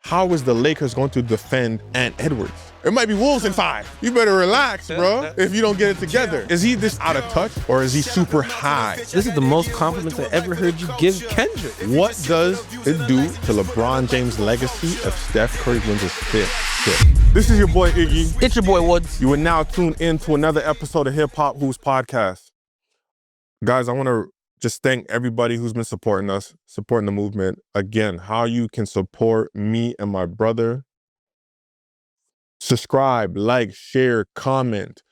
how is the Lakers going to defend Ant Edwards? It might be Wolves in 5. You better relax, bro, if you don't get it together. Is he this out of touch or is he super high? This is the most compliments I ever heard you give Kendrick. What does it do to LeBron James' legacy if Steph Curry wins his 5th chip? This is your boy Iggy. It's your boy Woods. You are now tuned in to another episode of Hip Hop Who's Podcast. Guys, I want to just thank everybody who's been supporting us, supporting the movement. Again, how you can support me and my brother. Subscribe, like, share, comment.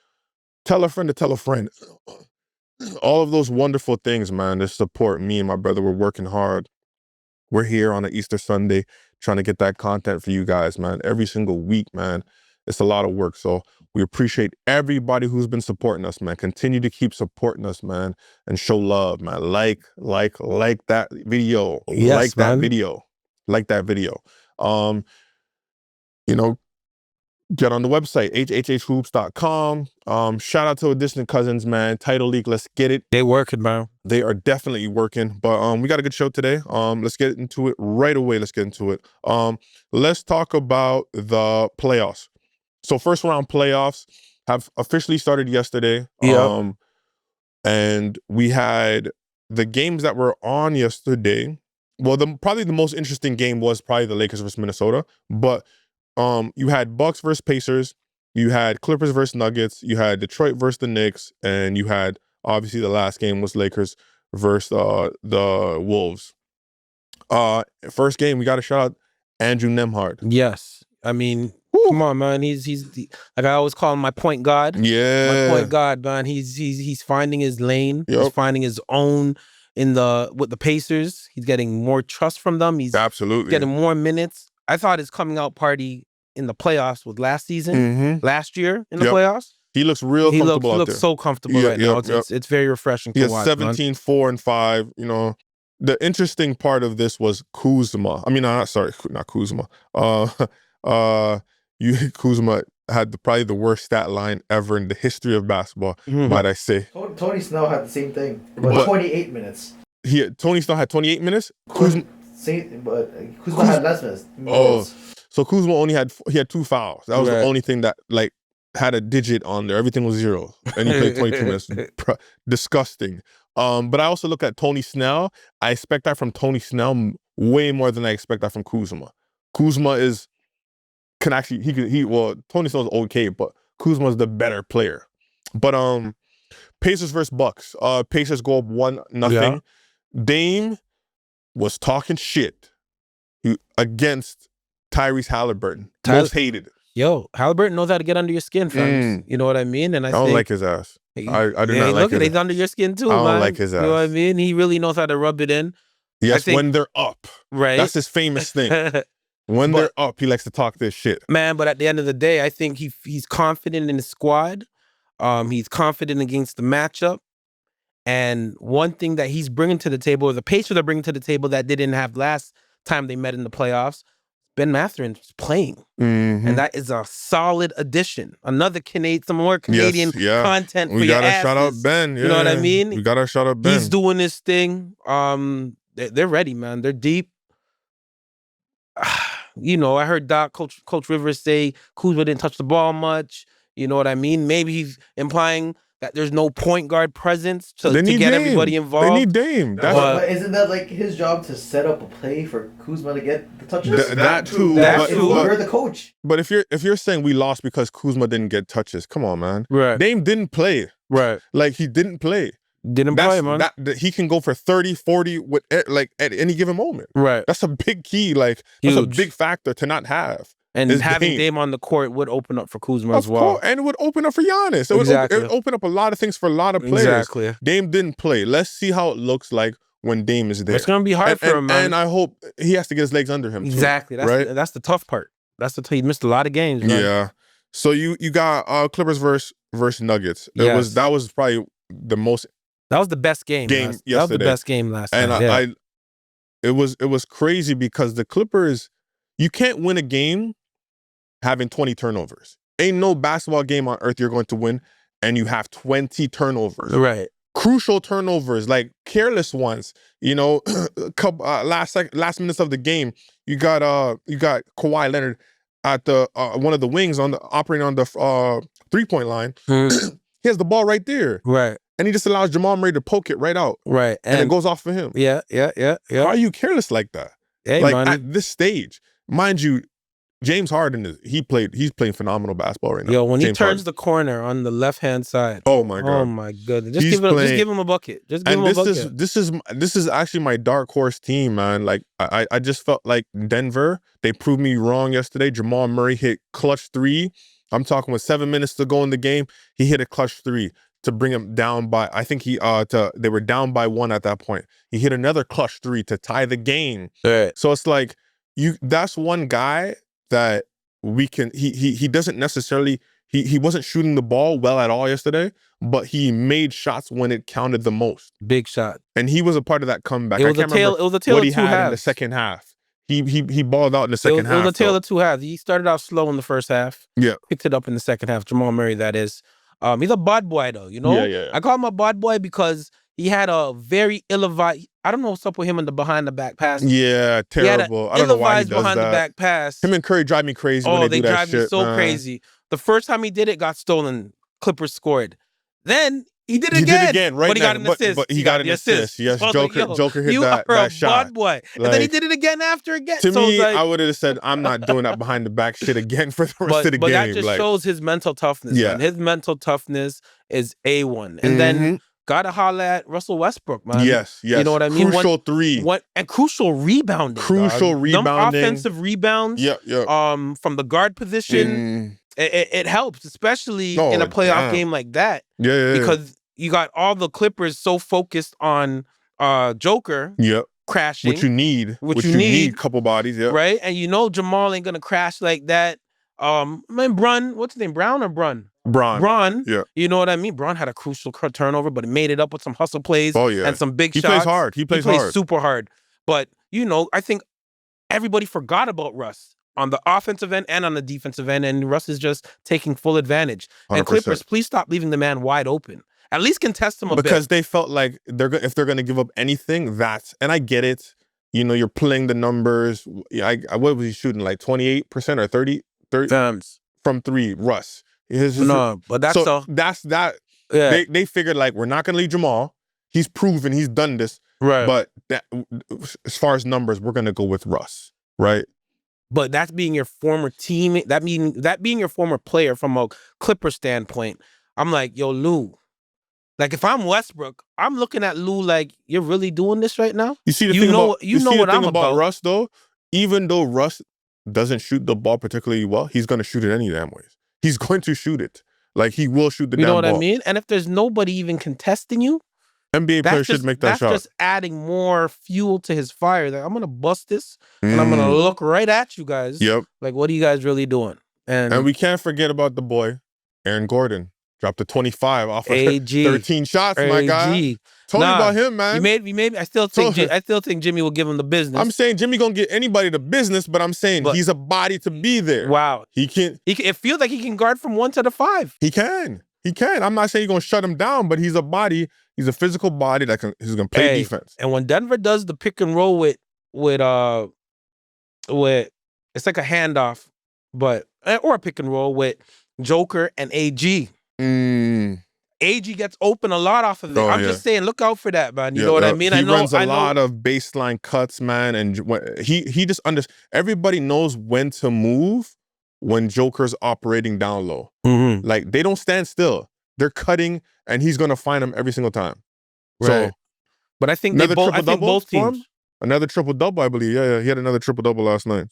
Tell a friend to tell a friend. All of those wonderful things, man, to support me and my brother. We're working hard. We're here on an Easter Sunday trying to get that content for you guys, man. Every single week, man. It's a lot of work. So we appreciate everybody who's been supporting us, man. Continue to keep supporting us, man, and show love, man. Like that video. Yes, like man. that video. Like that video. You know, get on the website, hhhoops.com. Shout out to our distant cousins, man. Title League, let's get it. They working, man. They are definitely working. But we got a good show today. Let's get into it right away. Let's get into it. Let's talk about the playoffs. So first round playoffs have officially started yesterday. Yeah. And we had the games that were on yesterday. Well, probably the most interesting game was probably the Lakers versus Minnesota. But you had Bucks versus Pacers, you had Clippers versus Nuggets, you had Detroit versus the Knicks, and you had, obviously, the last game was Lakers versus the Wolves. First game, we got to shout out Andrew Nembhard. Yes. I mean, come on, man. He's like I always call him my point guard. Yeah. My point guard, man. He's finding his lane. Yep. He's finding his own with the Pacers. He's getting more trust from them. He's absolutely getting more minutes. I thought his coming out party in the playoffs was last season, last year in the playoffs. He looks real comfortable He out looks there. so comfortable right now. It's very refreshing to watch. 17, 4, and 5. You know, the interesting part of this was Kuzma. I mean, not Kuzma. Kuzma had probably the worst stat line ever in the history of basketball, might I say. Tony Snell had the same thing, but 28 minutes. Tony Snell had 28 minutes? Kuzma had less minutes. Oh, so Kuzma only had 2 fouls. That was the only thing that had a digit on there. Everything was 0, and he played 22 minutes. Disgusting. But I also look at Tony Snell. I expect that from Tony Snell way more than I expect that from Kuzma. Kuzma Tony Snell's okay, but Kuzma's the better player. But Pacers versus Bucks. Pacers go up 1-0. Yeah. Dame was talking shit against Tyrese Halliburton. Most hated. Yo, Halliburton knows how to get under your skin, friends. You know what I mean? And I don't like his ass. I do not like it. He's under your skin too, I man. don't like his ass. You know what I mean? He really knows how to rub it in. Yes, when they're up. Right. That's his famous thing. When they're up, he likes to talk this shit. Man, but at the end of the day, I think he's confident in his squad. He's confident against the matchup. And one thing that he's bringing to the table, or the Pacers are bringing to the table that they didn't have last time they met in the playoffs, Ben Matherin's playing. And that is a solid addition. Another some more Canadian content for your asses. We gotta shout out Ben. You know what I mean? We gotta shout out Ben. He's doing this thing. They're ready, man. They're deep. You know, I heard Coach Rivers say Kuzma didn't touch the ball much. You know what I mean? Maybe he's implying that there's no point guard presence to get everybody involved. They need Dame. But isn't that his job to set up a play for Kuzma to get the touches? That too. You're the coach. But if you're saying we lost because Kuzma didn't get touches, come on, man. Right. Dame didn't play. Right. He didn't play. Play, man. He can go for 30, 40 at any given moment. Right. That's a big key. That's a big factor to not have. And having Dame on the court would open up for Kuzma as well. And it would open up for Giannis. It would open up a lot of things for a lot of players. Exactly. Dame didn't play. Let's see how it looks like when Dame is there. It's going to be hard for him, man. And I hope he has to get his legs under him. Exactly. Right? That's the tough part. He missed a lot of games, man. Yeah. So you got Clippers versus Nuggets. That was probably the most. That was the best game. Yesterday. That was the best game last night. And it was crazy because the Clippers, you can't win a game having 20 turnovers. Ain't no basketball game on earth you're going to win and you have 20 turnovers. Right. crucial turnovers, like careless ones. You know, last minutes of the game, you got Kawhi Leonard at the one of the wings operating on the 3-point line. He has the ball right there, Right, and he just allows Jamal Murray to poke it right out, right, and it goes off for him. Yeah. How are you careless like that? Hey, like man. at this stage, mind you, James Harden he's playing phenomenal basketball right now. Yo, when James he turns Harden. the corner on the left-hand side. Oh my God. Oh my goodness. Just give him a bucket. Just give him a bucket. This is actually my dark horse team, man. Like I just felt like Denver, they proved me wrong yesterday. Jamal Murray hit clutch 3. I'm talking with 7 minutes to go in the game. He hit a clutch 3 to bring him down by, I think they were down by 1 at that point. He hit another clutch 3 to tie the game. Right. So it's like that's one guy that we can he doesn't necessarily he wasn't shooting the ball well at all yesterday, but he made shots when it counted the most. Big shot. And he was a part of that comeback. It was a tale what of he two had halves. in the second half. He balled out in the second half. It was a tale of 2 halves. He started out slow in the first half. Yeah. Picked it up in the second half. Jamal Murray, that is. He's a bad boy though, you know? Yeah. I call him a bad boy because he had a very ill-advised, I don't know what's up with him in the behind the back pass. Yeah, terrible. I don't know why he does behind that. the back pass. Him and Curry drive me crazy when they do that drive me shit, so man. crazy. The first time he did it, got stolen. Clippers scored. Then he did it He again. did it again, right? But he got an assist. But he got an assist. Yes, Joker hit that shot. Bad boy. And then he did it again after again. To me, like, I would have said, I'm not doing that behind the back shit again for the rest of the but game. that just shows his mental toughness. Yeah. Man. His mental toughness is A1. And then gotta holla at Russell Westbrook, man. Yes. You know what I mean? Crucial 3. And crucial rebounding. Rebounding. Them offensive rebounds. Yeah. From the guard position. It helps, especially in a playoff game like that. Yeah. Because you got all the Clippers so focused on Joker crashing. What you need. A couple bodies, right? And you know Jamal ain't gonna crash like that. Brun, what's his name? Brown or Brun? Bron. Yeah. You know what I mean? Bron had a crucial turnover, but it made it up with some hustle plays and some big shots. He plays hard. He plays hard. Super hard. But, you know, I think everybody forgot about Russ on the offensive end and on the defensive end, and Russ is just taking full advantage. 100%. And Clippers, please stop leaving the man wide open. At least contest him a bit. Because they felt like if they're going to give up anything, and I get it. You know, you're playing the numbers. What was he shooting, like 28% or 30 from 3, Russ. But that's that. Yeah. They figured like we're not gonna leave Jamal. He's proven he's done this. Right. But as far as numbers, we're gonna go with Russ. Right. But that's being your former teammate. That being your former player from a Clipper standpoint. I'm like, yo, Lou. Like if I'm Westbrook, I'm looking at Lou like, you're really doing this right now. You see the thing what I'm about. Russ though. Even though Russ doesn't shoot the ball particularly well, he's gonna shoot it any damn ways. He's going to shoot it. Like, he will shoot the damn ball. You know what I mean? And if there's nobody even contesting you, NBA players should make that shot. That's just adding more fuel to his fire. Like, I'm going to bust this, and I'm going to look right at you guys. Yep. Like, what are you guys really doing? And we can't forget about the boy, Aaron Gordon. Dropped a 25 off of 13 shots, my guy. Told me about him, man. I still think Jimmy will give him the business. I'm saying Jimmy gonna get anybody the business, but I'm saying he's a body to be there. Wow. It feels like he can guard from 1 to the 5. He can. I'm not saying he's gonna shut him down, but he's a body. He's a physical body he's gonna play defense. And when Denver does the pick and roll with it's like a handoff, or a pick and roll with Joker and AG. AG gets open a lot off of it. I'm just saying, look out for that, man. You know what I mean? He runs a lot of baseline cuts, man, and he just everybody knows when to move when Joker's operating down low. Like, they don't stand still. They're cutting, and he's gonna find them every single time. Right. So, but I think both teams. Another triple-double, I believe. Yeah, he had another triple-double last night.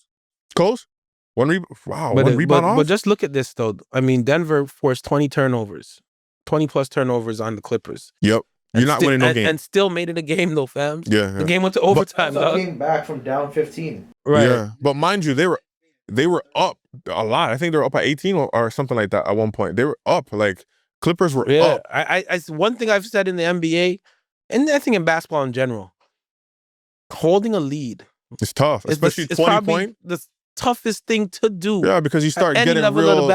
Close? One rebound off? But just look at this, though. I mean, Denver forced 20 turnovers. 20-plus turnovers on the Clippers. Yep. You're not winning no game. And still made it a game, though, fam. Yeah. The game went to overtime, dog. Came back from down 15. Right. Yeah. But mind you, they were up a lot. I think they were up by 18 or something like that at one point. They were up. Like, Clippers were up. I one thing I've said in the NBA, and I think in basketball in general, holding a lead. It's tough, especially 20 point. The toughest thing to do. Yeah, because you start getting real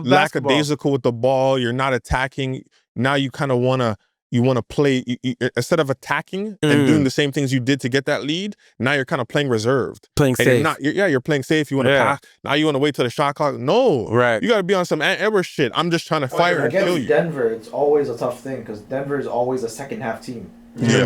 lackadaisical with the ball. You're not attacking. Now you kind of want to you want to play instead of attacking and doing the same things you did to get that lead. Now you're kind of playing reserved, playing and safe. you're playing safe. You want to pass. Now you want to wait till the shot clock. No, Right. You got to be on some Ant Edwards shit. I'm just trying to fire and kill you. Denver, it's always a tough thing because Denver is always a second half team. Yeah.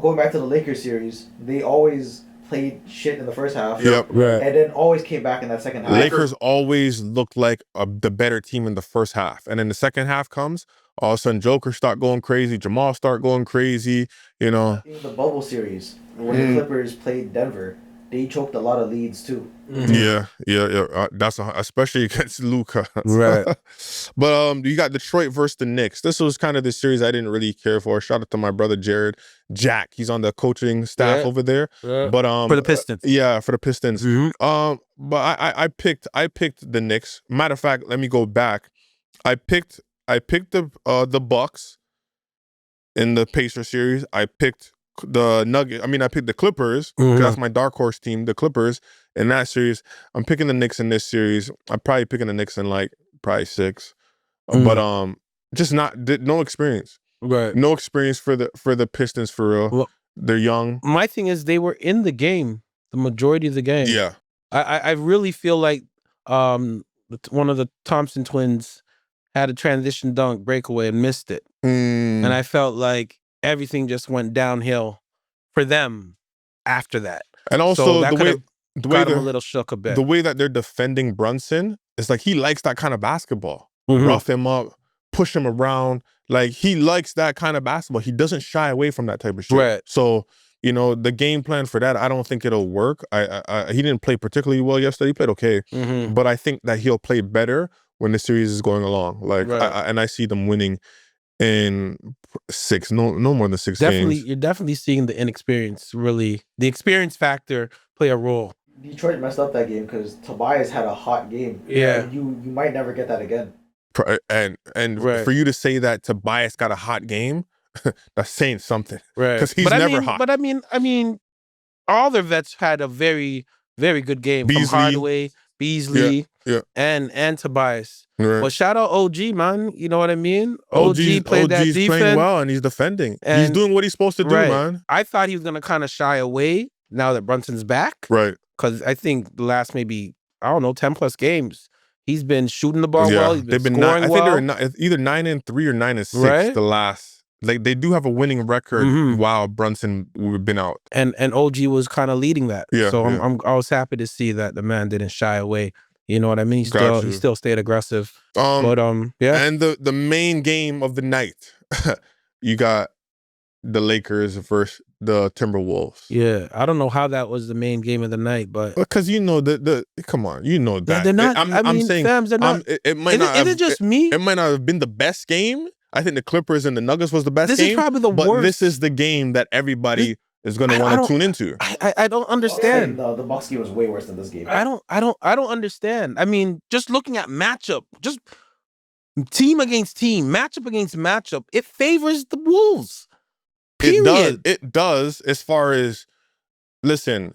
Going back to the Lakers series, they always played shit in the first half. Yep. Right. And then always came back in that second half. Lakers always looked like the better team in the first half, and then the second half comes. All of a sudden, Joker start going crazy. Jamal start going crazy. You know. In the bubble series, when the Clippers played Denver, they choked a lot of leads too. Yeah. That's especially against Luka. Right. But you got Detroit versus the Knicks. This was kind of the series I didn't really care for. Shout out to my brother Jack. He's on the coaching staff over there. But for the Pistons. For the Pistons. But I picked the Knicks. Matter of fact, let me go back. I picked the Bucks in the Pacers series. I picked the Nuggets. I picked the Clippers because that's my dark horse team. The Clippers in that series. I'm picking the Knicks in this series. I'm probably picking the Knicks in probably 6. But just no experience. Right. No experience for the Pistons for real. Well, they're young. My thing is they were in the game the majority of the game. Yeah. I really feel like one of the Thompson twins had a transition dunk breakaway and missed it. And I felt like everything just went downhill for them after that. And also so that the way got him a little shook a bit. The way that they're defending Brunson is like he likes that kind of basketball. Rough him up, push him around. Like he likes that kind of basketball. He doesn't shy away from that type of shit. Right. So, the game plan for that, I don't think it'll work. He didn't play particularly well yesterday. He played okay. But I think that he'll play better when the series is going along. Like, and I see them winning in 6, no more than 6 games. You're definitely seeing the inexperience, really. The experience factor play a role. Detroit messed up that game because Tobias had a hot game. Yeah. You might never get that again. And for you to say that Tobias got a hot game, that's saying something. Right. Because he's never hot. But I mean, all their vets had a very, very good game. Beasley. From Hardaway, Beasley, and Tobias. Right. Well, shout out OG, man. You know what I mean? OG played that defense. Playing well, and he's defending. He's doing what he's supposed to do, man. I thought he was going to kind of shy away now that Brunson's back. Right. Because I think the last maybe, 10+ games, he's been shooting the ball well. He's been scoring well. I think they're either 9-3 or 9-6 the last. Like they do have a winning record while Brunson would have been out. And OG was kind of leading that. Yeah. So I was happy to see that the man didn't shy away. You know what I mean? He still stayed aggressive. Yeah. And the main game of the night, you got the Lakers versus the Timberwolves. Yeah, I don't know how that was the main game of the night, but because come on, that they're not. I'm saying, fams, they're not. It might not. Is it just me? It might not have been the best game. I think the Clippers and the Nuggets was the best game. This is probably the worst. This is the game that everybody is going to want to tune into. I don't understand. The Bucks game was way worse than this game. I don't understand. I mean, just looking at matchup, just team against team, matchup against matchup, it favors the Wolves. Period. It does as far as, listen,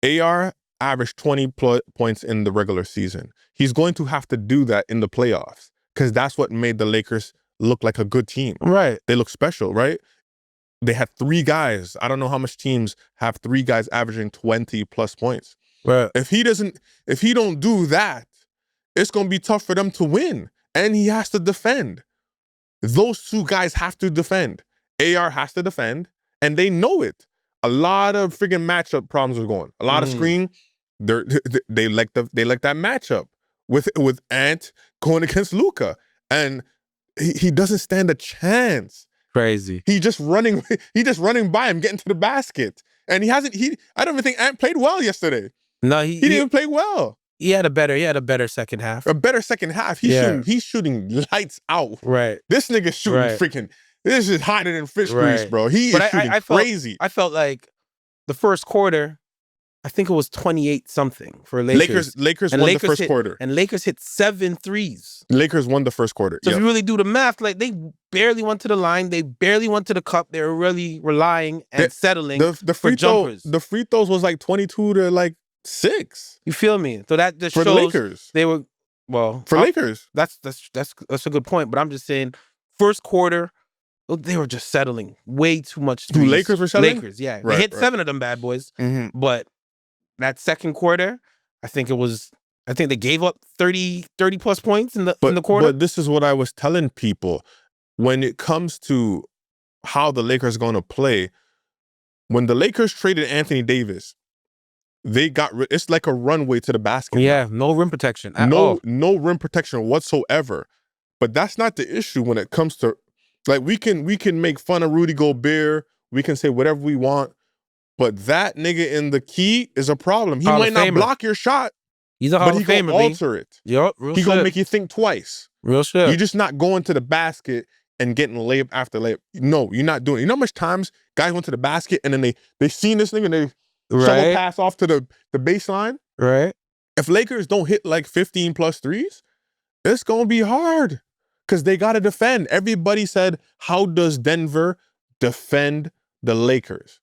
AR averaged 20 points in the regular season. He's going to have to do that in the playoffs because that's what made the Lakers look like a good team. Right. They look special, right? They had 3 guys. I don't know how much teams have 3 guys averaging 20+ points. Right. If he don't do that, it's going to be tough for them to win. And he has to defend. Those 2 guys have to defend. AR has to defend, and they know it. A lot of freaking matchup problems are going. A lot of screen. They like that matchup with Ant going against Luka, and he doesn't stand a chance. Crazy. He just running by him, getting to the basket, and I don't even think Ant played well yesterday. No, he didn't even play well. He had a better second half. A better second half. He's shooting lights out. Right. This nigga's shooting freaking. This is hotter than fish grease, bro. He is shooting crazy. I felt like the first quarter, I think it was 28-something for Lakers. Lakers won the first quarter. And Lakers hit 7 threes. Lakers won the first quarter. So if you really do the math, like they barely went to the line. They barely went to the cup. They were really relying and settling for jumpers. The free throws was like 22 to 6. You feel me? So that just for shows the Lakers. They were, for Lakers. That's a good point. But I'm just saying, first quarter, they were just settling way too much. The Lakers were settling? Lakers, yeah. Right, they hit right. 7 of them bad boys. Mm-hmm. But that second quarter, I think they gave up 30 plus points in the quarter. But this is what I was telling people. When it comes to how the Lakers are going to play, when the Lakers traded Anthony Davis, they got it's like a runway to the basket. Yeah, no rim protection at all. No rim protection whatsoever. But that's not the issue when it comes to, like, we can make fun of Rudy Gobert, we can say whatever we want, but that nigga in the key is a problem. He Hall might of not Famer. block your shot, He's a Hall but of he Famer. gonna alter it. Yup, real He shit. gonna make you think twice. Real shit. You're just not going to the basket and getting layup after layup. No, you're not doing it. You know how much times guys went to the basket and then they seen this nigga and they shovel pass off to the baseline? Right. If Lakers don't hit like 15 plus threes, it's gonna be hard because they gotta defend. Everybody said, how does Denver defend the Lakers?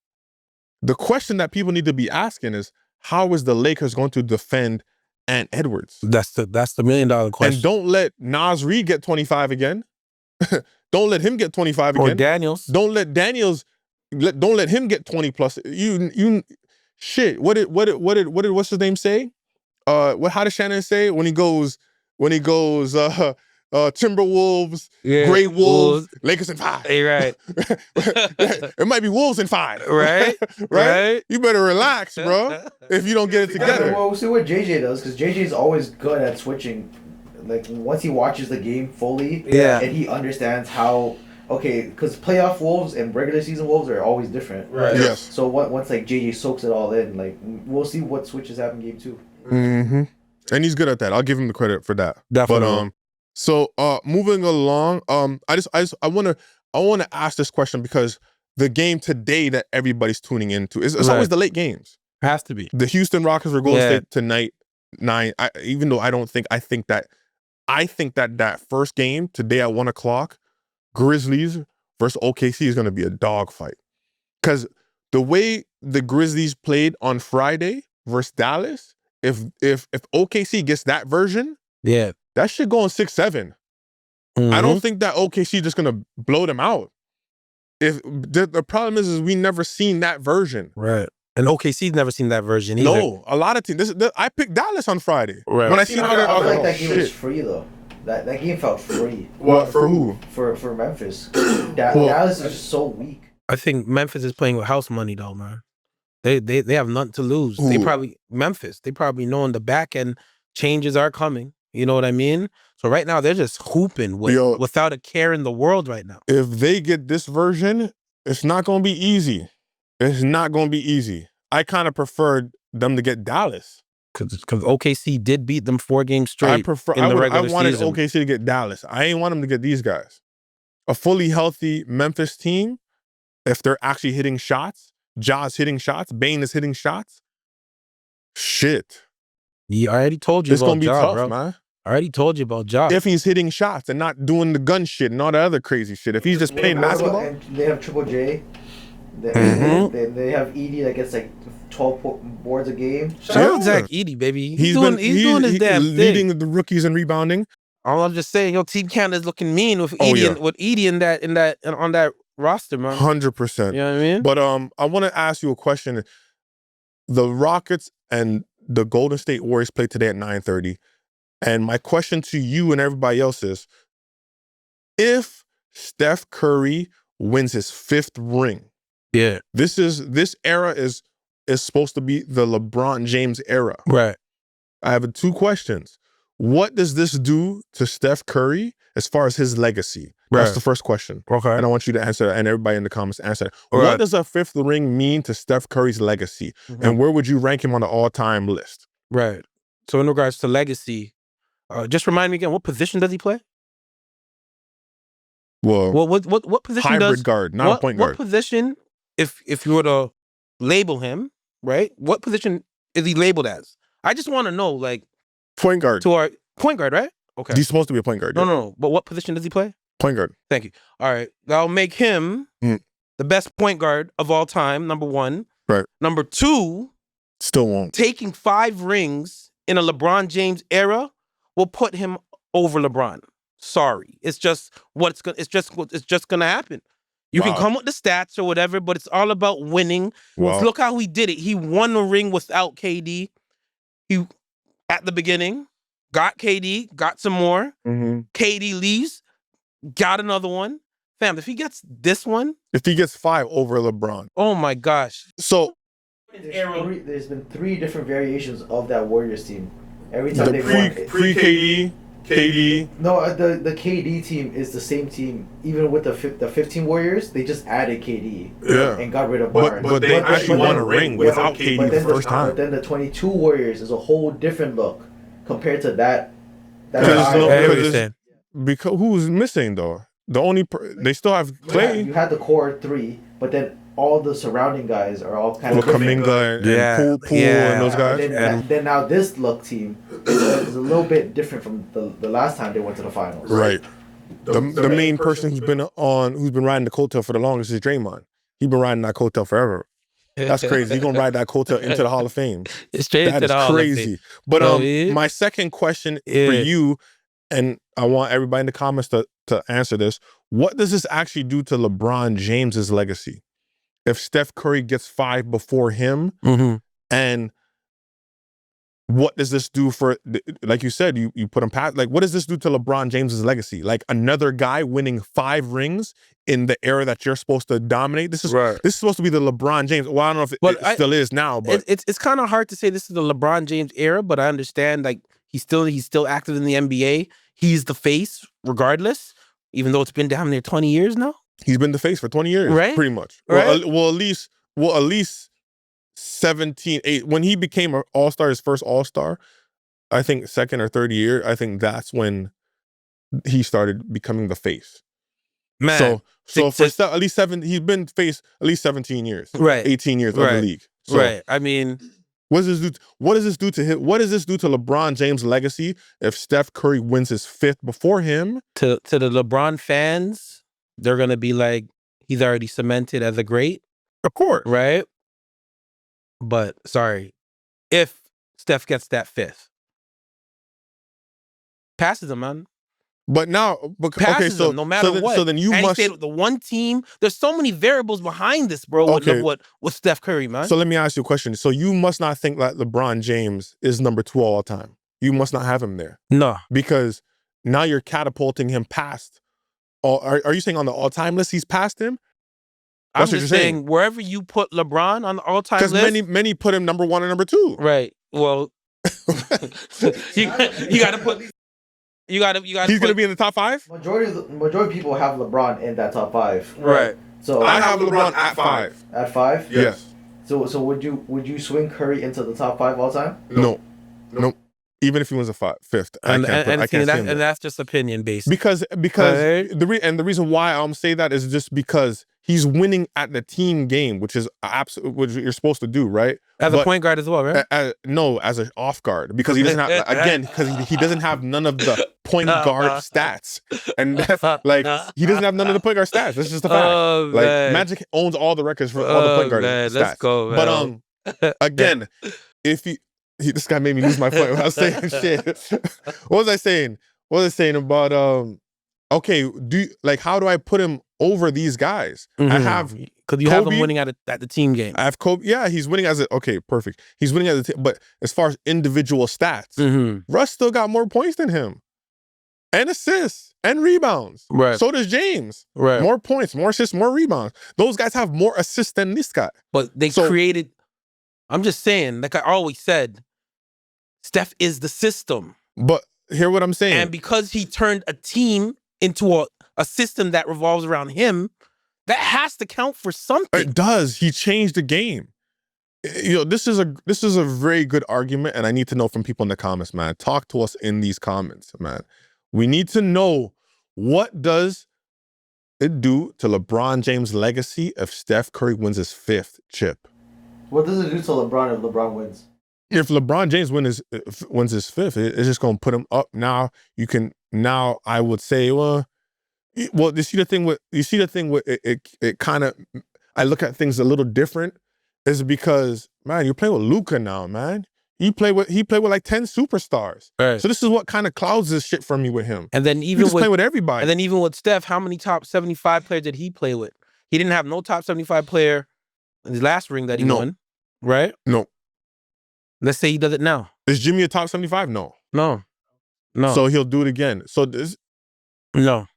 The question that people need to be asking is, how is the Lakers going to defend Ant Edwards? That's the $1 million question. And don't let Nas Reed get 25 again. Don't let him get 25 again. Or Daniels. Don't let Daniels. Don't let him get 20 plus. Shit. What did what's his name say? How did Shannon say it when he goes Timberwolves, Grey Wolves, Lakers in 5. Hey, right. It might be Wolves in 5. Right? Right? You better relax, bro, if you don't get it together. Well, we'll see what JJ does, because JJ's always good at switching. Like, once he watches the game fully, yeah, and he understands how, okay, because playoff Wolves and regular season Wolves are always different. Right. Yes. So once like JJ soaks it all in, like, we'll see what switches happen game 2. Mm-hmm. And he's good at that. I'll give him the credit for that. Definitely. But so moving along, I wanna ask this question because the game today that everybody's tuning into it's always the late games. It has to be. The Houston Rockets are Golden State tonight, 9. Even though I think that first game today at 1:00, Grizzlies versus OKC is gonna be a dogfight. Because the way the Grizzlies played on Friday versus Dallas, if OKC gets that version, that shit going 6-7. I don't think that OKC just gonna blow them out. If the problem is we never seen that version. Right. And OKC's never seen that version either. No, a lot of teams. I picked Dallas on Friday. Right. When I seen I feel like that game was free though. That game felt free. What for who? For Memphis. Dallas is just so weak. I think Memphis is playing with house money though, man. They have nothing to lose. Who? Memphis. They probably know in the back end changes are coming. You know what I mean? So right now they're just hooping without a care in the world right now. If they get this version, it's not gonna be easy. It's not gonna be easy. I kind of preferred them to get Dallas. Because OKC did beat them 4 games straight. I wanted OKC to get Dallas. I ain't want them to get these guys. A fully healthy Memphis team, if they're actually hitting shots, Ja's hitting shots, Bane is hitting shots. Shit. I already told you it's about gonna be Ja, tough, bro. man. I already told you about Ja. If he's hitting shots and not doing the gun shit and all the other crazy shit. If he's just playing basketball. And they have Triple J. They have Edie that gets like 12 boards a game. Shout out Zach Edey, baby. He's doing his damn thing. Leading the rookies in rebounding. All I'm just saying, Team Canada's looking mean with Edey on that roster, man. 100%. You know what I mean? But I want to ask you a question. The Rockets and the Golden State Warriors play today at 9:30. And my question to you and everybody else is, if Steph Curry wins his 5th ring, this era is supposed to be the LeBron James era. Right. I have 2 questions. What does this do to Steph Curry as far as his legacy? That's the first question. Okay. And I want you to answer, and everybody in the comments answer. Right. What does a 5th ring mean to Steph Curry's legacy? And where would you rank him on the all-time list? Right. So in regards to legacy, just remind me again, what position does he play? Well, what position hybrid guard, not a point guard. What position, if you were to label him, right? What position is he labeled as? I just want to know, like, point guard. To our point guard, right? Okay. He's supposed to be a point guard. No. But what position does he play? Point guard. Thank you. All right. That'll make him the best point guard of all time, number 1. Right. Number 2, still won't. Taking 5 rings in a LeBron James era will put him over LeBron. Sorry. It's just gonna happen. You can Wow. come with the stats or whatever, but it's all about winning. Wow. Look how he did it. He won a ring without KD. He at the beginning got KD, got some more. KD leaves, got another one. Fam, if he gets this one, If he gets 5 over LeBron. oh my gosh. So There's been 3 different variations of that Warriors team. Every time they won. pre-KD, KD. No, the KD team is the same team. Even with the 15 Warriors, they just added KD and got rid of Barnes. But they actually won a ring without KD the first time. But then the 22 Warriors is a whole different look compared to that. Because who's missing though? The only they still have Clay. You had the core 3, but then all the surrounding guys are all kind of Kaminga and Poole and those guys. Then now this look team is a little bit different from the last time they went to the finals. Right. The main person who's been riding the coattail for the longest is Draymond. He's been riding that coattail forever. That's crazy. He's gonna ride that coattail into the Hall of Fame. Straight into the Hall of Fame. Crazy. But my second question for you, and I want everybody in the comments to answer this. What does this actually do to LeBron James's legacy? If Steph Curry gets 5 before him, and what does this do for, like you said, you put him past, like what does this do to LeBron James's legacy? Like another guy winning 5 rings in the era that you're supposed to dominate? This is supposed to be the LeBron James. Well, I don't know if it still is now, but it's kind of hard to say this is the LeBron James era, but I understand like he's still active in the NBA. He's the face regardless, even though it's been down there 20 years now. He's been the face for 20 years, right? Pretty much. Right? Well, at least 17, 8. When he became an All-Star, his first All-Star, I think second or third year, I think that's when he started becoming the face. Man. So for at least 7, he's been face at least 17 years. Right. 18 years of the league. So, right. I mean, what does this do to him? What does this do to LeBron James' legacy if Steph Curry wins his 5th before him? To the LeBron fans, they're gonna be like, he's already cemented as a great. Of course. Right? But sorry, if Steph gets that 5th, passes him, man. But now, passes him no matter what. So then you must stay with the one team. There's so many variables behind this, bro. With Steph Curry, man. So let me ask you a question. So you must not think that LeBron James is number 2 all time. You must not have him there. No, because now you're catapulting him past. Are you saying on the all-time list he's past him? That's I'm just saying wherever you put LeBron on the all-time list. Because many put him number 1 and number 2. Right. Well, you got to put. You got to. He's going to be in the top 5. Majority of people have LeBron in that top 5. Right. So I have LeBron at 5. At 5? Yes. So would you swing Curry into the top 5 all time? No. Even if he wins a 5th, I can't and that's just opinion based. Because the reason why I'm saying that is just because he's winning at the team game, which is what you're supposed to do, right? As a point guard as well, right? No, as an off guard, because he doesn't have because he doesn't have none of the point guard stats, and that's like he doesn't have none of the point guard stats. That's just a fact. Like Magic owns all the records for all the point guard stats. Let's go, man. But again, if this guy made me lose my point. I was saying shit. What was I saying? What was I saying about okay, how do I put him over these guys? I have because you have him winning at the team game. I have Kobe. Yeah, he's winning perfect. He's winning at the team, but as far as individual stats, Russ still got more points than him, and assists and rebounds. Right. So does James. Right. More points, more assists, more rebounds. Those guys have more assists than this guy. But they created. I'm just saying, like I always said, Steph is the system. But hear what I'm saying. And because he turned a team into a system that revolves around him, that has to count for something. It does. He changed the game. This is a very good argument, and I need to know from people in the comments, man. Talk to us in these comments, man. We need to know, what does it do to LeBron James' legacy if Steph Curry wins his 5th chip? What does it do to LeBron if LeBron wins? If LeBron James wins his 5th, it's just going to put him up. Now I would say, well, you see the thing with it kind of, I look at things a little different, is because, man, you're playing with Luka now, man. He played with like 10 superstars. Right. So this is what kind of clouds this shit for me with him. And then even playing with everybody. And then even with Steph, how many top 75 players did he play with? He didn't have no top 75 player in his last ring that he won, right? No. Let's say he does it now. Is Jimmy a top 75? No. No. So he'll do it again. So this. No.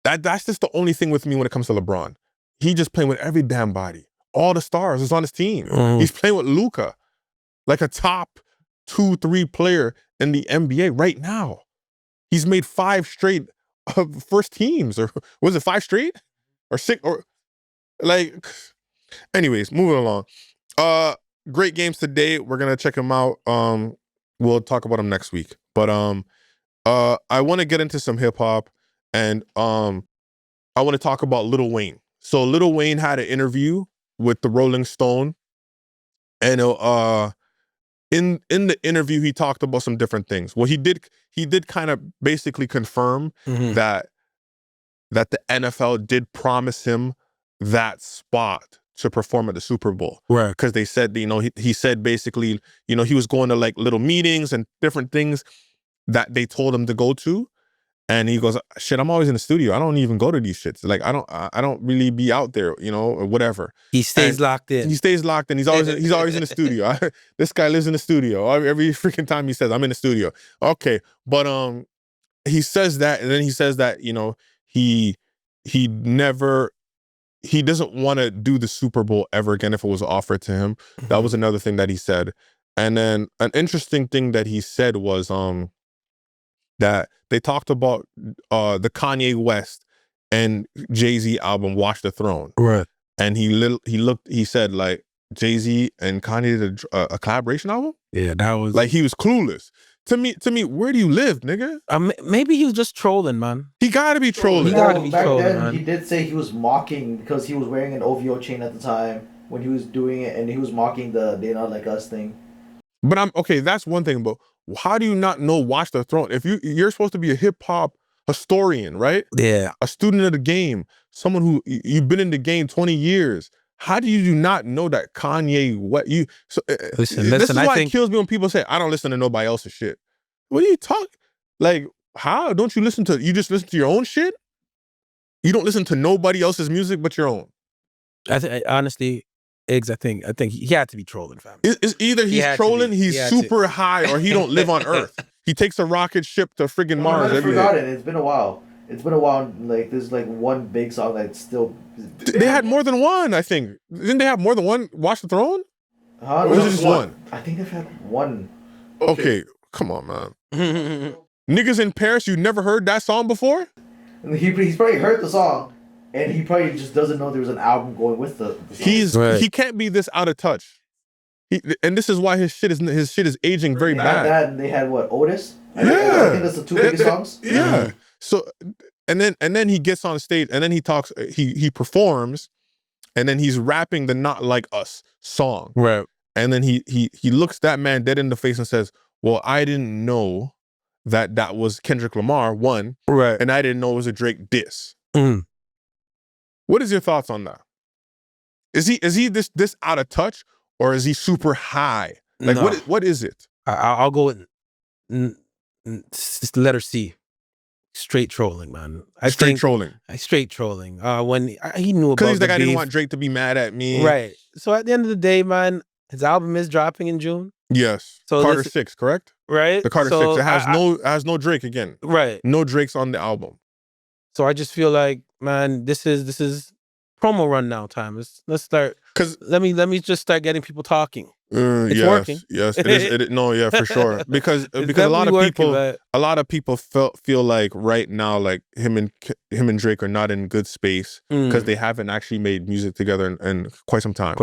That's just the only thing with me when it comes to LeBron. He just playing with every damn body. All the stars is on his team. He's playing with Luka, like a top 2-3 player in the NBA right now. He's made 5 straight first teams, or was it 5 straight? Or 6, or like, anyways, moving along. Great games today. We're gonna check them out. We'll talk about them next week. But I want to get into some hip hop, and I want to talk about Lil Wayne. So Lil Wayne had an interview with the Rolling Stone, and in the interview he talked about some different things. Well, he did kind of basically confirm that the NFL did promise him that spot to perform at the Super Bowl. Right. Because they said, he said basically, he was going to like little meetings and different things that they told him to go to. And he goes, shit, I'm always in the studio. I don't even go to these shits. Like, I don't really be out there, or whatever. He stays locked in. He stays locked in. He's always in the studio. This guy lives in the studio. Every freaking time he says, I'm in the studio. Okay. But he says that, and then he says that, he doesn't want to do the Super Bowl ever again if it was offered to him. That was another thing that he said. And then an interesting thing that he said was that they talked about the Kanye West and Jay-Z album Watch the Throne. Right. And he said like Jay-Z and Kanye did a collaboration album? Yeah, that was like he was clueless. To me, where do you live, nigga? Maybe he was just trolling, man. He gotta be trolling. He gotta be back trolling, then, man. he did say he was mocking because he was wearing an OVO chain at the time when he was doing it, and he was mocking the "They Not Like Us" thing. But that's one thing. But how do you not know Watch the Throne? If you're supposed to be a hip hop historian, right? Yeah. A student of the game, someone who you've been in the game 20 years. How do you not know that Kanye? Listen. This is why it kills me when people say I don't listen to nobody else's shit. What are you talking? Like, how don't you listen to? You just listen to your own shit. You don't listen to nobody else's music but your own. Honestly, Iggs, I think he had to be trolling, fam. It's either he's trolling, he's super high, or he don't live on Earth. He takes a rocket ship to friggin' Mars. I've forgotten. It's been a while. Like there's like one big song that's still. They had more than one, I think. Didn't they have more than one? Watch the Throne? Or was it just one? I think they've had one. Okay, come on, man. Niggas in Paris, you never heard that song before? He's probably heard the song, and he probably just doesn't know there was an album going with the song. He can't be this out of touch. And this is why his shit is aging very bad. That, and they had what, Otis? I think that's the 2 biggest songs. Yeah. So and then he gets on stage and then he talks. He performs, and then he's rapping the "Not Like Us" song. Right. And then he looks that man dead in the face and says, "Well, I didn't know that was Kendrick Lamar, one, right, and I didn't know it was a Drake diss." What is your thoughts on that? Is he this out of touch, or is he super high? Like, no. What is it? I'll go with letter C. Straight trolling, man. Straight trolling. When he knew about, because he's like, I didn't want Drake to be mad at me. Right. So at the end of the day, man, his album is dropping in June. Yes. So Carter 6, correct? Right. The Carter 6. It has no Drake again. Right. No Drake's on the album. So I just feel like, man, this is promo run now time. Let's start. Cause let me just start getting people talking. It's working. Yes, it is. No, yeah, for sure. Because a lot of people feel like right now, like him and Drake are not in good space because they haven't actually made music together in quite some time.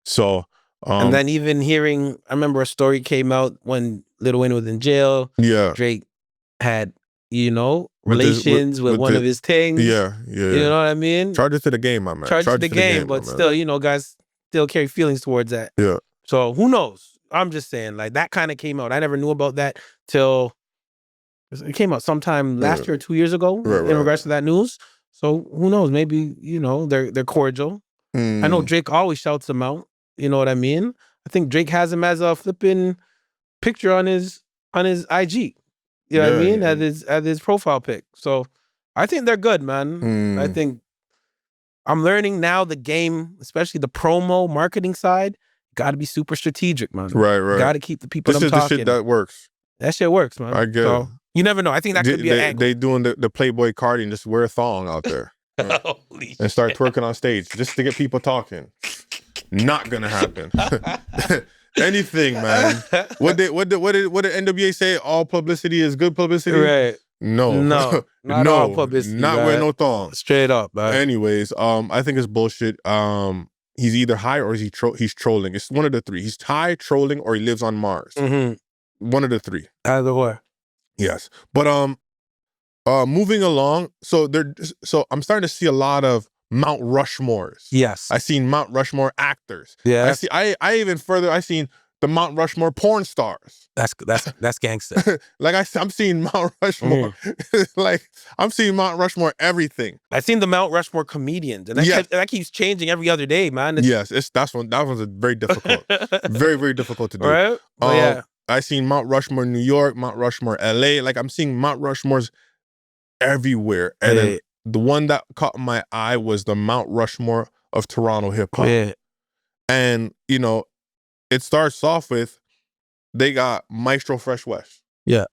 So and then even hearing, I remember a story came out when Lil Wayne was in jail. Yeah, Drake had relations with one of his things. Yeah. You know what I mean? Charge it to the game, my man. Charge it to the game, but still, guys still carry feelings towards that. Yeah. So who knows? I'm just saying, like, that kind of came out. I never knew about that till it came out sometime last year or 2 years ago in regards to that news. So who knows? Maybe, they're cordial. I know Drake always shouts them out. You know what I mean? I think Drake has him as a flipping picture on his IG. You know what I mean? At his profile pic. So I think they're good, man. I think I'm learning now the game, especially the promo marketing side, got to be super strategic, man. Right, right. Got to keep the people This them is the talking. shit that works. That shit works, man. I get so, it. You never know. I think that could be an angle. They doing the Playboy Cardi and just wear a thong out there. Holy and start twerking on stage just to get people talking. Not gonna happen. Anything, man. What did NWA say? All publicity is good publicity? Right. No. Not all publicity. Not wearing no thong. Straight up, man. Anyways, I think it's bullshit. He's either high or he's trolling. It's one of the three. He's high, trolling, or he lives on Mars. One of the three. Either way. Yes. But moving along, so I'm starting to see a lot of Mount Rushmores. Yes. I seen Mount Rushmore actors. Yeah. I even further, I seen the Mount Rushmore porn stars. That's gangster. Like I'm seeing Mount Rushmore. Like I'm seeing Mount Rushmore everything. I seen the Mount Rushmore comedians, and that keeps changing every other day, man. Yes, that one's a very difficult, very, very difficult to do. Right? Yeah. I seen Mount Rushmore New York, Mount Rushmore LA. Like I'm seeing Mount Rushmores everywhere. And then the one that caught my eye was the Mount Rushmore of Toronto hip hop. Yeah. And you know, it starts off with they got Maestro Fresh West. Yeah.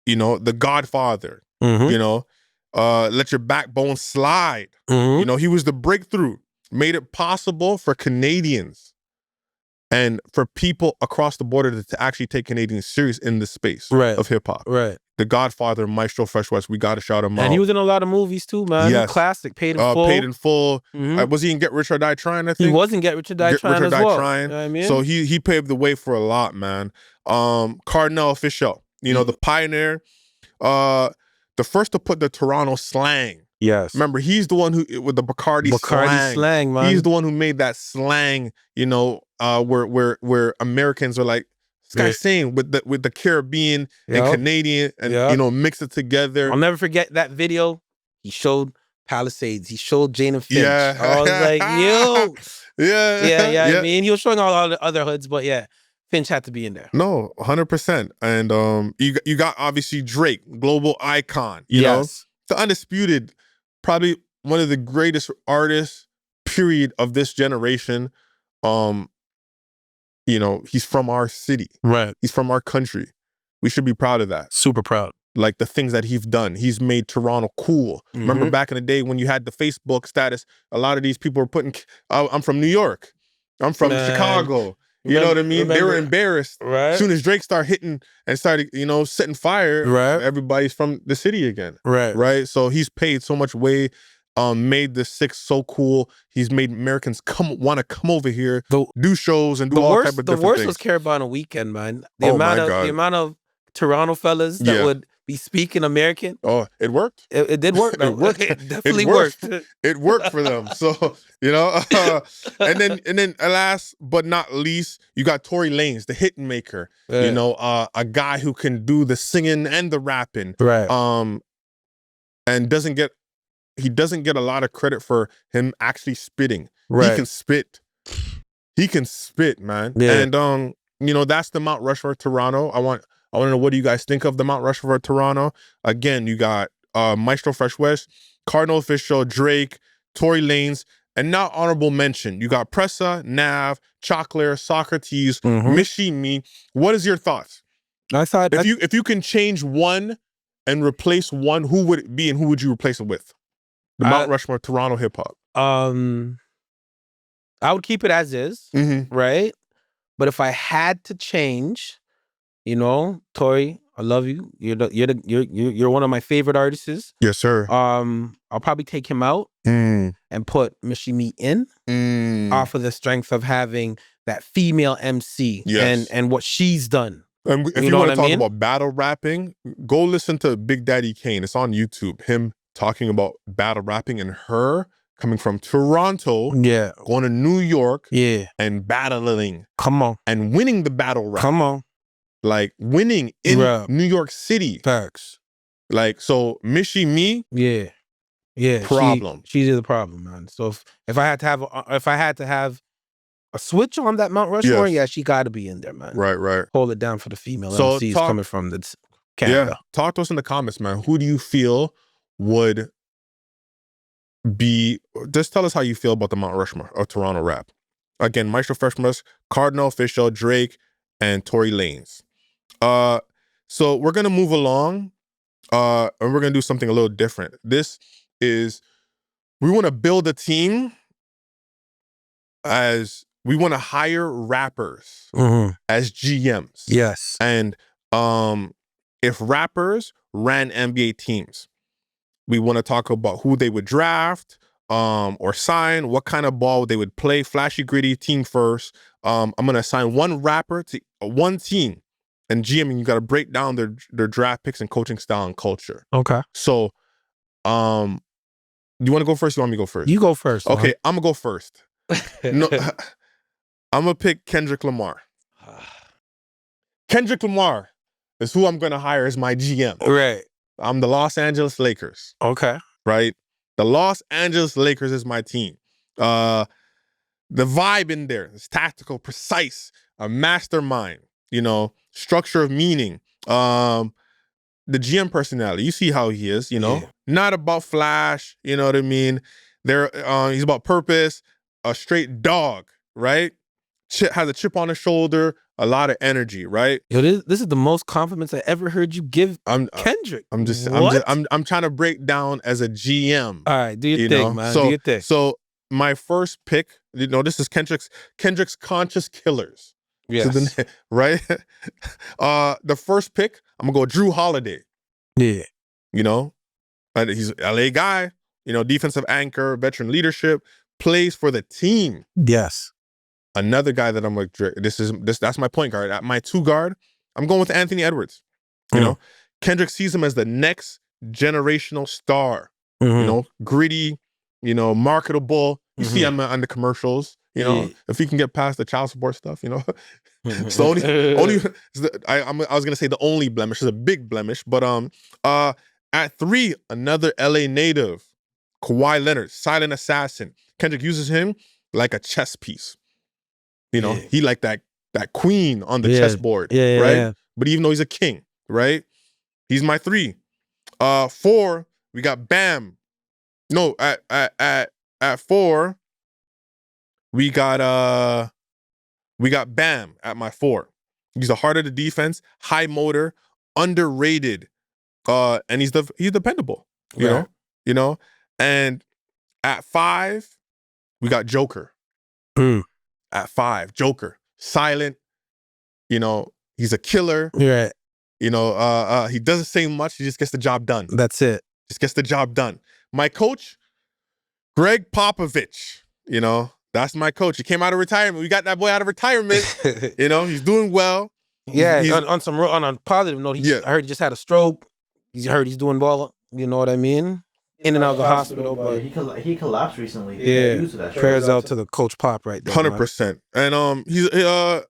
You know, the Godfather. You know, Let Your Backbone Slide. You know, he was the breakthrough, made it possible for Canadians and for people across the border to actually take Canadians serious in the space of hip hop. Right. The Godfather, Maestro Fresh West, we got to shout him out. And he was in a lot of movies too, man. Yes. Classic, Paid in Full. Paid in Full. Was he in Get Rich or Die Trying, I think? He was in Get Rich or Die Trying as well. Trying. You know what I mean? So he paved the way for a lot, man. Cardinal Official, you know, the pioneer. The first to put the Toronto slang. Yes. Remember, he's the one who, with the Bacardi slang, man. He's the one who made that slang, you know, where Americans are like, this guy's saying with the Caribbean and Canadian and, you know, mix it together. I'll never forget that video. He showed Palisades. He showed Jane and Finch. Yeah. I was like, yo. Yeah. I mean, he was showing all the other hoods, but yeah, Finch had to be in there. No, 100%. And you got obviously Drake, global icon. You know, the undisputed, probably one of the greatest artists, period, of this generation. You know, he's from our city. Right. He's from our country. We should be proud of that. Super proud. Like the things that he's done. He's made Toronto cool. Remember back in the day when you had the Facebook status, a lot of these people were putting, I'm from New York. I'm from Chicago. You know what I mean? They were embarrassed. Right. As soon as Drake started hitting and started, you know, setting fire, everybody's from the city again. Right. So he's paid so much way, made the Six so cool. He's made Americans want to come over here, do shows and do all type of different things. The worst was Caribbean on a Weekend, man. The amount of Toronto fellas that would be speaking American. Oh, it worked? It did work, though. It worked. It definitely worked. It worked for them. So, you know, and then last but not least, you got Tory Lanez, the hit maker. You know, a guy who can do the singing and the rapping. Right. And doesn't get a lot of credit for him actually spitting. Right. He can spit. He can spit, man. Yeah. And you know, that's the Mount Rushmore Toronto. I want to know, what do you guys think of the Mount Rushmore Toronto? Again, you got Maestro Fresh West, Cardinal Official, Drake, Tory Lanez, and now honorable mention. You got Pressa, Nav, Chocolare, Socrates, Mishi Me. What is your thoughts? I thought if you can change one and replace one, who would it be and who would you replace it with? The Mount Rushmore Toronto hip hop. I would keep it as is, right? But if I had to change, you know, Tory, I love you. You're one of my favorite artists. Yes, sir. I'll probably take him out and put Mishi Me in off of the strength of having that female MC and what she's done. And if you want to talk about battle rapping, go listen to Big Daddy Kane. It's on YouTube. Him talking about battle rapping and her coming from Toronto, going to New York, and battling. Come on. And winning the battle rap. Come on. Like winning in New York City. Facts. Like, so Mishi Me, problem. She's the problem, man. So if I had to have a switch on that Mount Rushmore, she got to be in there, man. Right. Hold it down for the female MCs coming from the Canada. Talk to us in the comments, man. Who do you feel would just tell us how you feel about the Mount Rushmore of Toronto rap. Again, Maestro Freshmas, Cardinal Official, Drake, and Tory Lanez. So we're gonna move along, and we're gonna do something a little different. This is, we want to build a team as we want to hire rappers as GMs. Yes. And if rappers ran NBA teams, we want to talk about who they would draft or sign, what kind of ball they would play, flashy, gritty, team first. I'm going to assign one rapper to one team, and GMing, you got to break down their draft picks and coaching style and culture. Okay. So do you want to go first? You want me to go first? You go first. Okay, I'm going to go first. No, I'm going to pick Kendrick Lamar. Kendrick Lamar is who I'm going to hire as my GM. Right. I'm the Los Angeles Lakers. Okay. Right? The Los Angeles Lakers is my team. The vibe in there is tactical, precise, a mastermind, structure of meaning. The GM personality, you see how he is, not about flash, you know what I mean? He's about purpose, a straight dog, right? Has a chip on his shoulder, a lot of energy, right? Yo, this is the most compliments I ever heard you give Kendrick. I'm trying to break down as a GM. All right, do your thing, man. Do your thing. So my first pick, this is Kendrick's Conscious Killers. Yes. Right? The first pick, I'm gonna go Drew Holiday. Yeah. He's an LA guy, defensive anchor, veteran leadership, plays for the team. Yes. Another guy that I'm like, that's my point guard. At my 2 guard, I'm going with Anthony Edwards. Kendrick sees him as the next generational star. Gritty, marketable. You see him on the commercials. If he can get past the child support stuff, it's the only. I was gonna say the only blemish is a big blemish, but at 3, another LA native, Kawhi Leonard, silent assassin. Kendrick uses him like a chess piece. He like that queen on the chessboard, right? Yeah. But even though he's a king, right? He's my 3. 4, we got Bam. No, at 4, we got Bam at my 4. He's the heart of the defense, high motor, underrated, and he's dependable. You know. And at 5, we got Joker. At 5, Joker, silent. He's a killer. Right. He doesn't say much. He just gets the job done. That's it. Just gets the job done. My coach, Greg Popovich. That's my coach. He came out of retirement. We got that boy out of retirement. He's doing well. Yeah. On a positive note, I heard he just had a stroke. I heard he's doing well. You know what I mean? In and out of the hospital, but he collapsed recently. Yeah, prayers out to the Coach Pop right there. 100%. And he's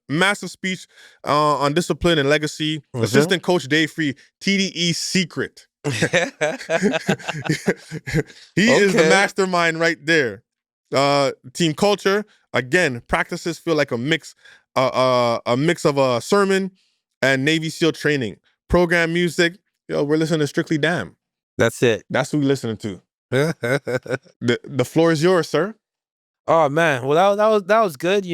massive speech on discipline and legacy. Assistant Coach Dave Free, TDE secret. He is the mastermind right there. Team culture, again, practices feel like a mix of a sermon and Navy SEAL training. Program music, we're listening to Strictly Damn. That's it. That's who we're listening to. The floor is yours, sir. Oh man, well that was good,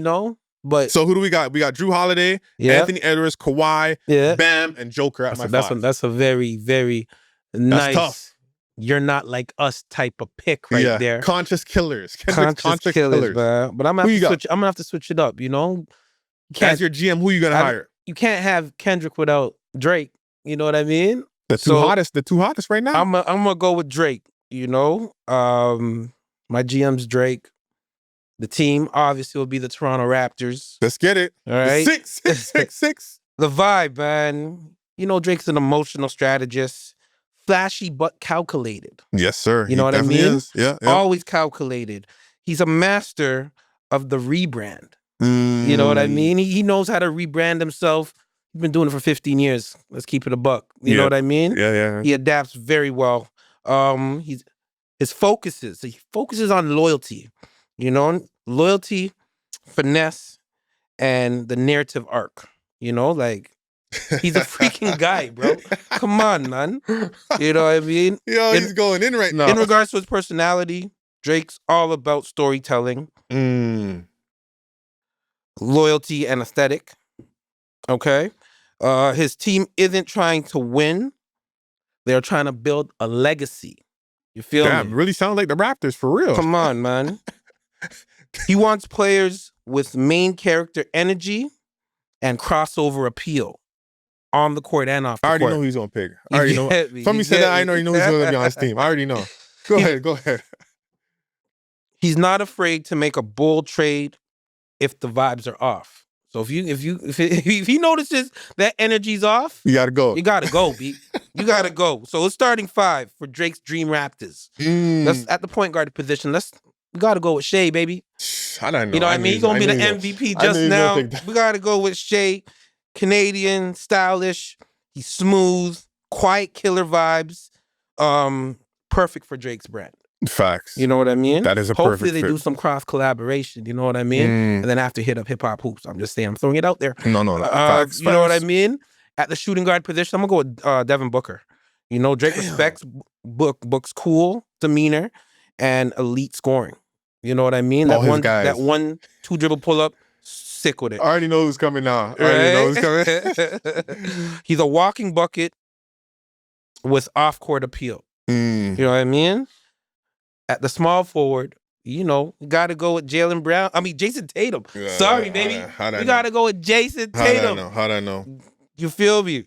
But so who do we got? We got Drew Holiday, Anthony Edwards, Kawhi, Bam, and Joker at my 5. That's a very, very nice. Tough. You're not like us type of pick right there. Conscious killers. Conscious killers, man. But I'm gonna have to switch it up. As your GM, who you gonna hire? You can't have Kendrick without Drake. You know what I mean? The two hottest right now. I'm gonna go with Drake. My GM's Drake. The team obviously will be the Toronto Raptors. Let's get it. All right, 6. The vibe, man. Drake's an emotional strategist, flashy but calculated. Yes, sir. You know what I mean? Yeah. Always calculated. He's a master of the rebrand. You know what I mean? He knows how to rebrand himself. He's been doing it for 15 years. Let's keep it a buck. You know what I mean? Yeah. He adapts very well. He focuses on loyalty. Loyalty, finesse, and the narrative arc. He's a freaking guy, bro. Come on, man. You know what I mean? He's going in right now. In regards to his personality, Drake's all about storytelling, loyalty, and aesthetic. Okay? His team isn't trying to win. They're trying to build a legacy. You feel me? Really sound like the Raptors for real. Come on, man. He wants players with main character energy and crossover appeal on the court and off the court. I already know who he's gonna pick. I already know. Somebody said that. I already know he's gonna be on his team. I already know. Go ahead. He's not afraid to make a bold trade if the vibes are off. So if he notices that energy's off, you gotta go. You gotta go, B. You gotta go. So it's starting 5 for Drake's Dream Raptors. That's at the point guard position. We gotta go with Shea, baby. I don't know. You know what I mean? He's gonna be the MVP just now. We gotta go with Shea. Canadian, stylish. He's smooth, quiet killer vibes. Perfect for Drake's brand. Facts. You know what I mean? That is a Hopefully perfect they fit. do some cross collaboration. You know what I mean? And then after hit up Hip Hop Hoops. I'm just saying. I'm throwing it out there. No. Facts. You know what I mean? At the shooting guard position, I'm gonna go with Devin Booker. You know, Drake respects Book's cool demeanor and elite scoring. You know what I mean? That 1-2 dribble pull up, sick with it. I already know who's coming now. I already know who's coming. He's a walking bucket with off court appeal. You know what I mean? At the small forward, you know, you got to go with Jason Tatum. Sorry, baby. You got to go with Jason Tatum. How'd I know? You feel me?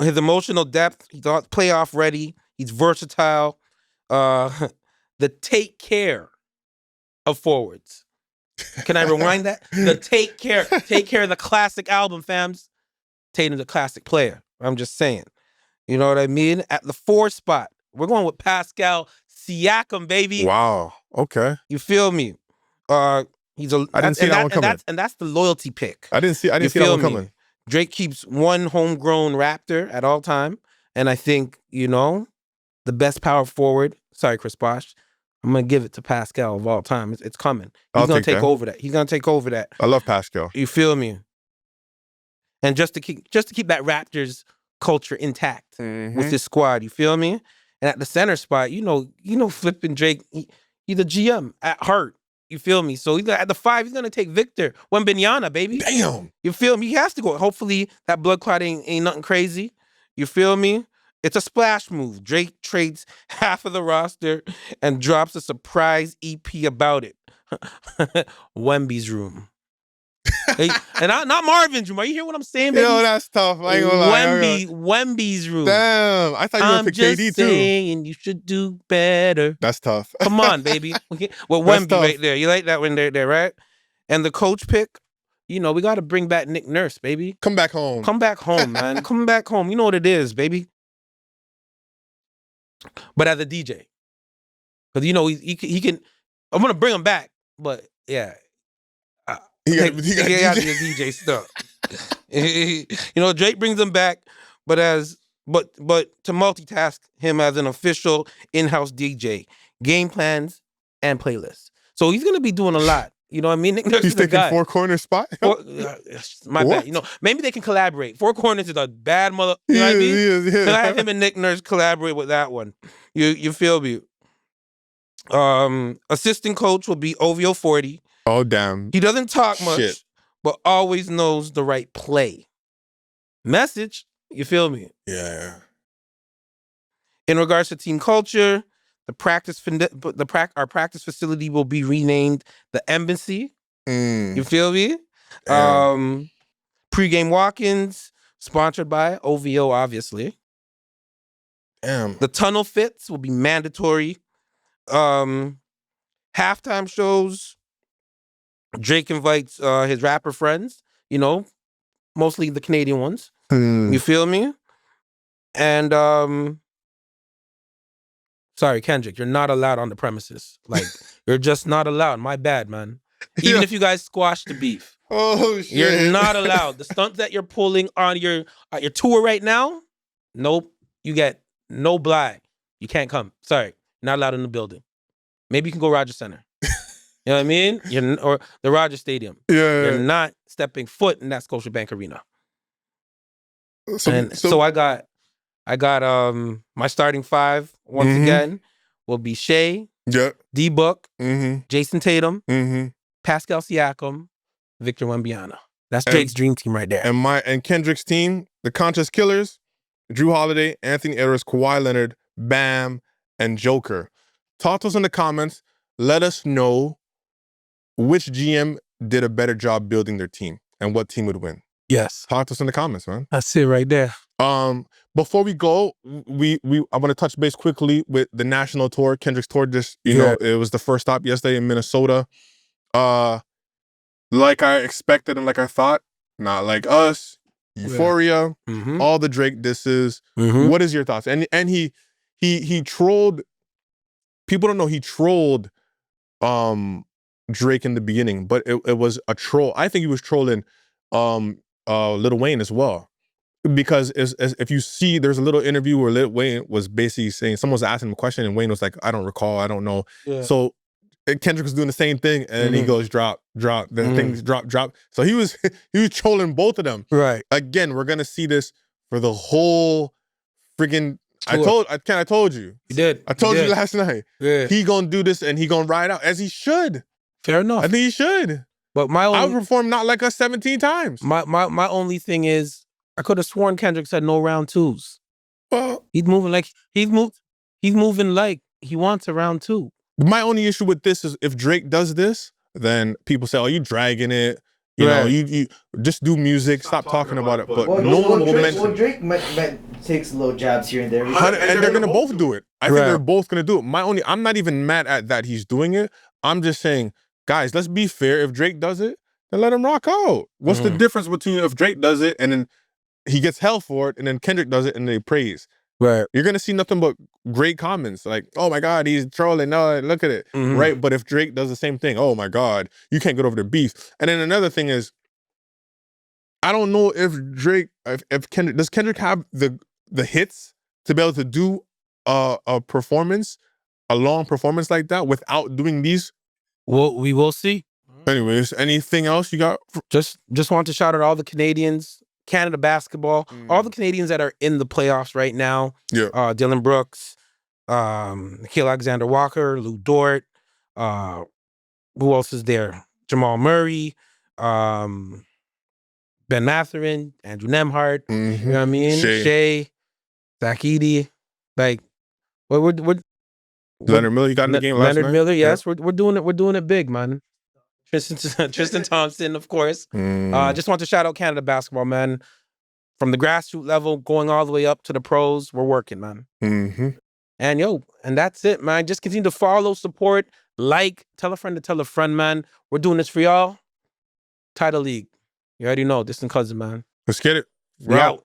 His emotional depth, he's playoff ready. He's versatile. The take care of forwards. Can I rewind that? The take care of the classic album, fams. Tatum's a classic player. I'm just saying. You know what I mean? At the 4 spot, we're going with Pascal Siakam, baby. Wow. Okay. You feel me? I didn't see that one coming. And that's the loyalty pick. I didn't see that one coming. Drake keeps one homegrown Raptor at all time. And I think, you know, the best power forward, sorry, Chris Bosh, I'm going to give it to Pascal of all time. It's coming. He's going to take over that. He's going to take over that. I love Pascal. You feel me? And just to keep that Raptors culture intact with this squad, you feel me? And at the center spot, you know, flipping Drake, he's a GM at heart. You feel me? So at the 5, he's gonna take Victor Wembanyama, baby. Damn. You feel me? He has to go. Hopefully that blood clot ain't nothing crazy. You feel me? It's a splash move. Drake trades half of the roster and drops a surprise EP about it. Wemby's room. And not Marvin's room. Are you hearing what I'm saying, baby? Yo, that's tough. I ain't gonna lie. Wemby's room. Damn. I thought you were pick KD too. I'm just saying you should do better. That's tough. Come on, baby. Well, Wemby right there. You like that when they're there, right? And the coach pick, you know, we got to bring back Nick Nurse, baby. Come back home. Come back home, man. Come back home. You know what it is, baby. But as a DJ. Because, you know, he can, I'm going to bring him back. But, yeah. He got the DJ stuff. You know, Drake brings him back, but to multitask him as an official in-house DJ, game plans and playlists. So he's gonna be doing a lot. You know what I mean? Nick Nurse he's taking 4 corner spot. My bad. You know, maybe they can collaborate. 4 corners is a bad mother. You know what I mean? Yeah. Can I have him and Nick Nurse collaborate with that one? You feel me? Assistant coach will be OVO 40. Oh, damn. He doesn't talk much, but always knows the right play. Message, you feel me? Yeah. In regards to team culture, our practice facility will be renamed the Embassy. You feel me? Pre-game walk-ins, sponsored by OVO, obviously. Damn. The tunnel fits will be mandatory. Halftime shows, Drake invites his rapper friends, you know, mostly the Canadian ones. You feel me? And sorry, Kendrick, you're not allowed on the premises. Like, you're just not allowed. My bad, man. Even if you guys squash the beef. Oh, shit. You're not allowed. The stunts that you're pulling on your tour right now, nope. You get no blind. You can't come. Sorry. Not allowed in the building. Maybe you can go Rogers Center. You know what I mean? Or the Rogers Stadium. Yeah. You're not stepping foot in that Scotiabank Arena. So I got my starting 5 once again. will be Shea, Yeah. D-Book, Mm-hmm. Jason Tatum, Mm-hmm. Pascal Siakam, Victor Wembanyama. That's Drake's dream team right there. And Kendrick's team, the Conscious Killers, Drew Holiday, Anthony Edwards, Kawhi Leonard, Bam, and Joker. Talk to us in the comments. Let us know which GM did a better job building their team and what team would win. Yes. Talk to us in the comments, man. That's it right there. Before we go, I want to touch base quickly with the national tour. Kendrick's tour just, you know, it was the first stop yesterday in Minnesota. Like I expected and like I thought, not like us. Euphoria, all the Drake disses. What is your thoughts? And he trolled. People don't know he trolled Drake in the beginning, but it was a troll. I think he was trolling Lil Wayne as well. Because as if you see, there's a little interview where Lil Wayne was basically saying, someone was asking him a question and Wayne was like, I don't recall, I don't know. Yeah. So Kendrick was doing the same thing and he goes, drop, then things drop. So he was trolling both of them. Right. Again, we're gonna see this for the whole friggin' I told you. You did. I told you last night. Yeah. He gonna do this and he gonna ride out as he should. Fair enough. I think he should. But my only, I performed not like us 17 times. My only thing is, I could have sworn Kendrick said no round twos. Well, he's moving like he's moving like he wants a round two. My only issue with this is if Drake does this, then people say, "Oh, you dragging it." You know, you just do music. Stop talking about it. But no one will mention. Drake takes little jabs here and there, and they're gonna both do it. I think they're both gonna do it. I'm not even mad at that he's doing it. I'm just saying, guys, let's be fair. If Drake does it, then let him rock out. What's the difference between if Drake does it and then he gets hell for it, and then Kendrick does it and they praise? Right. You're gonna see nothing but great comments like, "Oh my God, he's trolling." No, look at it. Right. But if Drake does the same thing, "Oh my God, you can't get over the beef." And then another thing is, I don't know if Kendrick does Kendrick have the hits to be able to do a performance, a long performance like that without doing these. Well, we will see. Anyways, anything else you got? Just want to shout out all the Canadians. Canada basketball, all the Canadians that are in the playoffs right now. Yeah. Dylan Brooks, Nikhil Alexander Walker, Lou Dort. Who else is there? Jamal Murray, Ben Mathurin, Andrew Nemhart. You know what I mean? Shea, Zach Edey. Like, we're Leonard Miller. You got in the game last night. Leonard Miller. Yes, we're doing it. We're doing it big, man. Tristan Thompson, of course. Just want to shout out Canada basketball, man. From the grassroots level, going all the way up to the pros, we're working, man. And that's it, man. Just continue to follow, support, like, tell a friend to tell a friend, man. We're doing this for y'all. Title League. You already know, distant cousin, man. Let's get it. We out.